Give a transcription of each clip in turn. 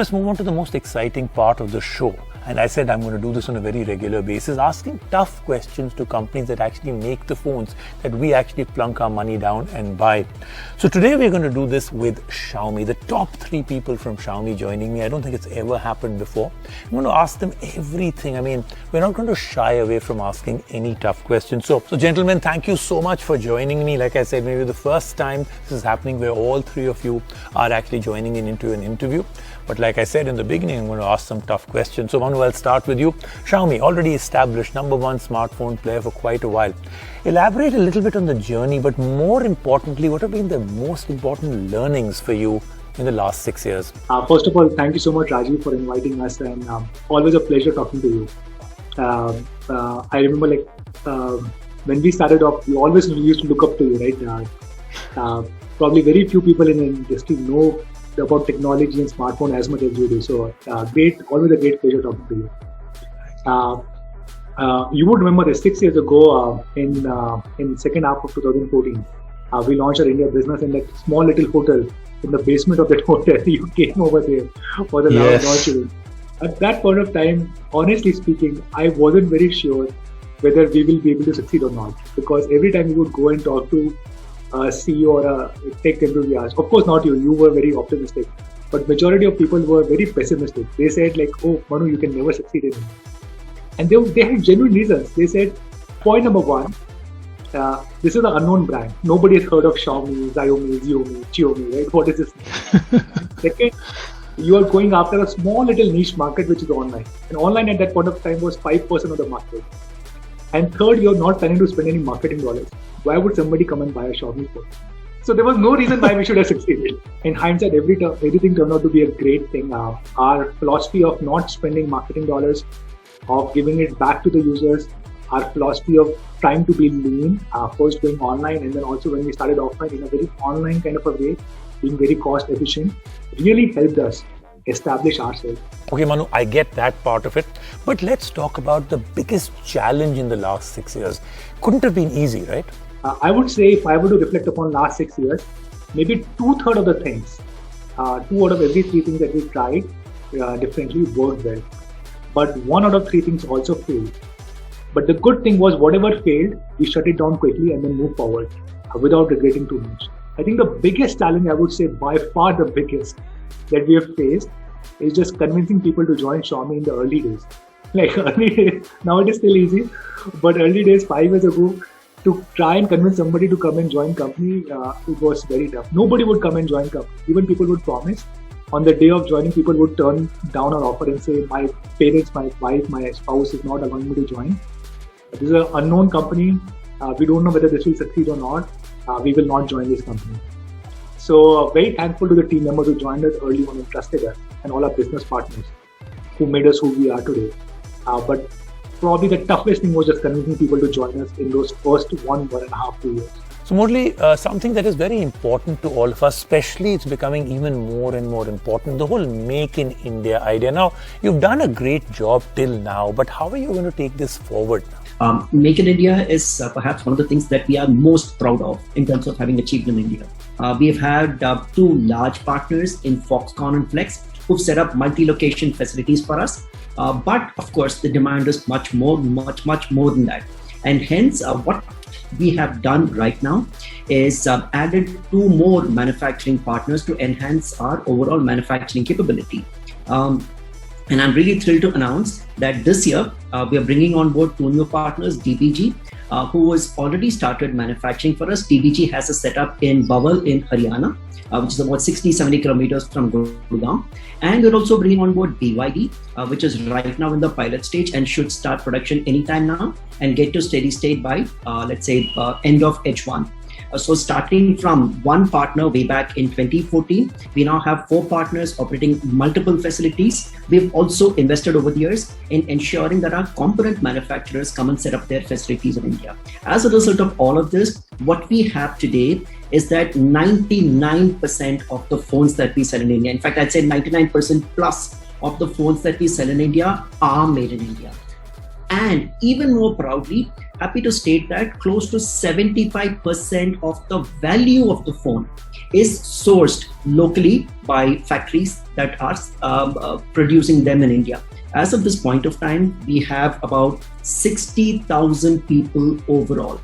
let's move on to the most exciting part of the show. And I said I'm going to do this on a very regular basis, asking tough questions to companies that actually make the phones that we actually plunk our money down and buy. So today we're going to do this with Xiaomi. The top 3 people from Xiaomi joining me. I don't think it's ever happened before. I'm going to ask them everything. I mean, we're not going to shy away from asking any tough questions. So gentlemen, thank you so much for joining me. Like I said, maybe the first time this is happening where all 3 of you are actually joining in into an interview. But like I said in the beginning, I'm going to ask some tough questions. So Manu, I'll start with you. Xiaomi, already established #1 smartphone player for quite a while. Elaborate a little bit on the journey, but more importantly, what have been the most important learnings for you in the last 6 years? First of all, thank you so much, Rajiv, for inviting us, and always a pleasure talking to you. I remember when we started off, we always used to look up to you, right? Probably very few people in the industry know about technology and smartphone as much as you do. So always a great pleasure talking to you. You would remember that 6 years ago, in second half of 2014, we launched our India business in that small little hotel. In the basement of that hotel, you came over there for the launch event. At that point of time, honestly speaking, I wasn't very sure whether we will be able to succeed or not, because every time we would go and talk to a CEO or a tech enthusiast, of course not you were very optimistic, but majority of people were very pessimistic. They said oh Manu, you can never succeed in it. And they had genuine reasons. They said, point number 1, this is an unknown brand. Nobody has heard of Xiaomi, Xiaomi, right? What is this? Second, you are going after a small little niche market which is online. And online at that point of time was 5% of the market. And third, you're not planning to spend any marketing dollars. Why would somebody come and buy a Xiaomi phone? So there was no reason why we should have succeeded. In hindsight, everything turned out to be a great thing. Our philosophy of not spending marketing dollars, of giving it back to the users, our philosophy of trying to be lean, first going online, and then also when we started offline in a very online kind of a way, being very cost efficient, really helped us establish ourselves. Okay, Manu, I get that part of it, but let's talk about the biggest challenge in the last 6 years. Couldn't have been easy, right? I would say if I were to reflect upon last 6 years, maybe 2/3 of the things, 2 out of every 3 things that we tried differently worked well. But 1 out of 3 things also failed. But the good thing was whatever failed, we shut it down quickly and then move forward without regretting too much. I think the biggest challenge, I would say by far the biggest that we have faced, is just convincing people to join Xiaomi in the early days. Early days, now it is still easy, but early days 5 years ago, to try and convince somebody to come and join company, it was very tough. Nobody would come and join company. Even people would promise. On the day of joining, people would turn down our offer and say, my parents, my wife, my spouse is not allowing me to join. This is an unknown company. We don't know whether this will succeed or not. We will not join this company. So very thankful to the team members who joined us early on and trusted us, and all our business partners who made us who we are today. But probably the toughest thing was just convincing people to join us in those first 1.5, 2 years. So Murli, something that is very important to all of us, especially it's becoming even more and more important, the whole Make in India idea. Now, you've done a great job till now, but how are you going to take this forward now? Make in India is perhaps one of the things that we are most proud of in terms of having achieved in India. We have had 2 large partners in Foxconn and Flex who've set up multi-location facilities for us. But of course, the demand is much more than that. And hence, what we have done right now is added 2 more manufacturing partners to enhance our overall manufacturing capability. And I'm really thrilled to announce that this year, we are bringing on board 2 new partners, DBG, who has already started manufacturing for us. DBG has a setup in Bawal in Haryana, which is about 60-70 kilometers from Gurgaon. And we're also bringing on board BYD, which is right now in the pilot stage and should start production anytime now and get to steady state by, let's say, end of H1. So starting from 1 partner way back in 2014, we now have 4 partners operating multiple facilities. We've also invested over the years in ensuring that our component manufacturers come and set up their facilities in India. As a result of all of this, what we have today is that 99% of the phones that we sell in India, in fact, I'd say 99% plus of the phones that we sell in India are made in India. And even more proudly, happy to state that close to 75% of the value of the phone is sourced locally by factories that are producing them in India. As of this point of time, we have about 60,000 people overall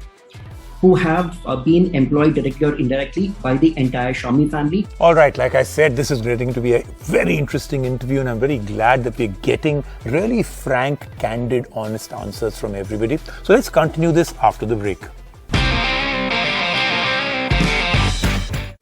who have been employed directly or indirectly by the entire Xiaomi family. All right, like I said, this is getting to be a very interesting interview, and I'm very glad that we're getting really frank, candid, honest answers from everybody. So let's continue this after the break.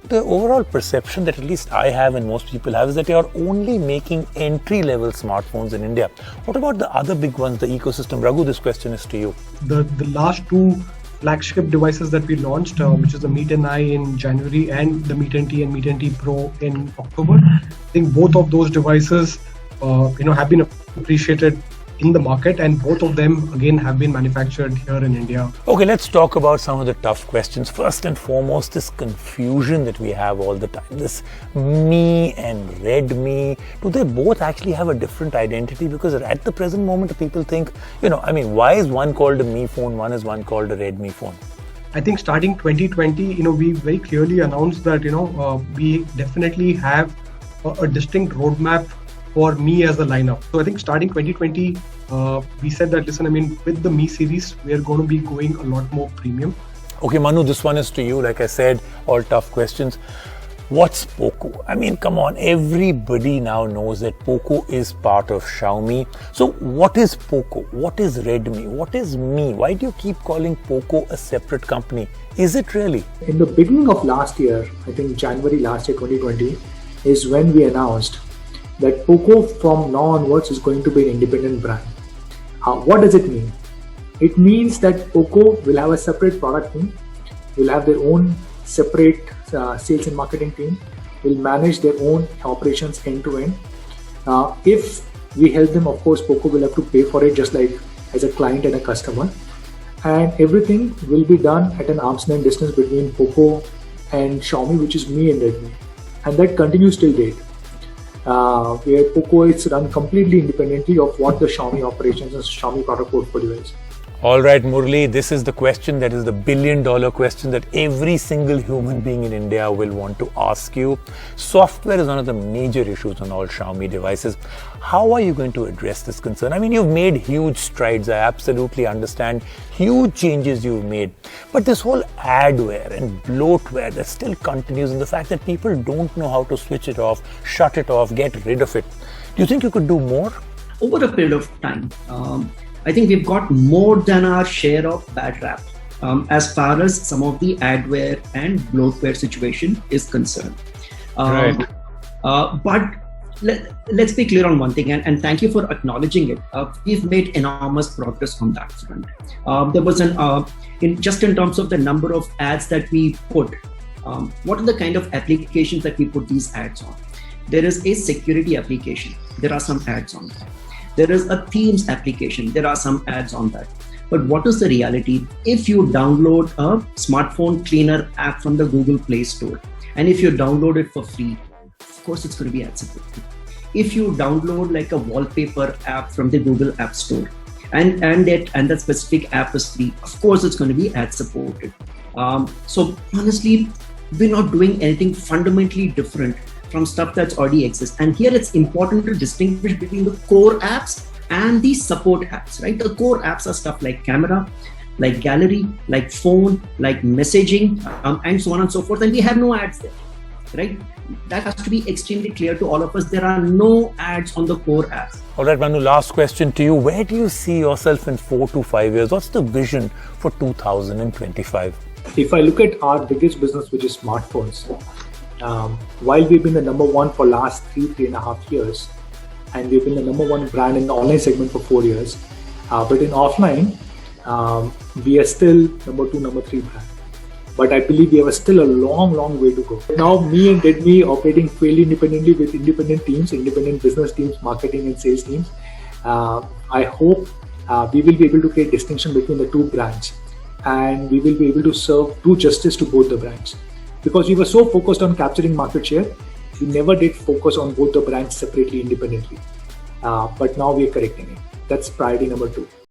The overall perception that at least I have and most people have is that they are only making entry-level smartphones in India. What about the other big ones, the ecosystem? Raghu, this question is to you. The last two flagship devices that we launched, which is the Mi 10i in January and the Mi 10T and Mi 10T Pro in October. I think both of those devices, have been appreciated in the market, and both of them again have been manufactured here in India. Okay, let's talk about some of the tough questions. First and foremost, this confusion that we have all the time. This Mi and Redmi, do they both actually have a different identity? Because at the present moment, people think, why is one called a Mi phone, one called a Redmi phone? I think starting 2020, we very clearly announced that, we definitely have a distinct roadmap for Mi as a lineup. So I think starting 2020, we said that, with the Mi series, we are going to be going a lot more premium. Okay, Manu, this one is to you. Like I said, all tough questions. What's Poco? Come on, everybody now knows that Poco is part of Xiaomi. So what is Poco? What is Redmi? What is Mi? Why do you keep calling Poco a separate company? Is it really? In the beginning of last year, I think January last year, 2020, is when we announced that Poco from now onwards is going to be an independent brand. What does it mean? It means that Poco will have a separate product team, will have their own separate sales and marketing team, will manage their own operations end to end. If we help them, of course, Poco will have to pay for it just like as a client and a customer. And everything will be done at an arm's length distance between Poco and Xiaomi, which is Mi and Redmi. And that continues till date. Where Poco is run completely independently of what the Xiaomi operations and Xiaomi product portfolio is. All right, Murli, this is the question that is the billion-dollar question that every single human being in India will want to ask you. Software is one of the major issues on all Xiaomi devices. How are you going to address this concern? You've made huge strides. I absolutely understand huge changes you've made. But this whole adware and bloatware that still continues, and the fact that people don't know how to switch it off, shut it off, get rid of it. Do you think you could do more? Over a period of time, I think we've got more than our share of bad rap as far as some of the adware and bloatware situation is concerned. Right. But let's be clear on one thing, and thank you for acknowledging it. We've made enormous progress on that front. There was in terms of the number of ads that we put, what are the kind of applications that we put these ads on? There is a security application. There are some ads on that. There is a themes application. There are some ads on that. But what is the reality? If you download a smartphone cleaner app from the Google Play Store, and if you download it for free, of course it's going to be ad supported. If you download like a wallpaper app from the Google App Store, and that specific app is free, of course it's going to be ad supported. So honestly, we're not doing anything fundamentally different from stuff that's already exists. And here it's important to distinguish between the core apps and the support apps, right? The core apps are stuff like camera, like gallery, like phone, like messaging, and so on and so forth. And we have no ads there, right? That has to be extremely clear to all of us. There are no ads on the core apps. All right, Manu, last question to you. Where do you see yourself in 4 to 5 years? What's the vision for 2025? If I look at our biggest business, which is smartphones, while we've been the number one for last 3.5 years, and we've been the number one brand in the online segment for 4 years, but in offline, we are still number 2, number 3 brand. But I believe we have still a long way to go. Now, Mi and Redmi operating fairly independently with independent teams, independent business teams, marketing and sales teams. I hope we will be able to create distinction between the two brands, and we will be able to do justice to both the brands. Because we were so focused on capturing market share, we never did focus on both the brands separately, independently. But now we are correcting it. That's priority number 2.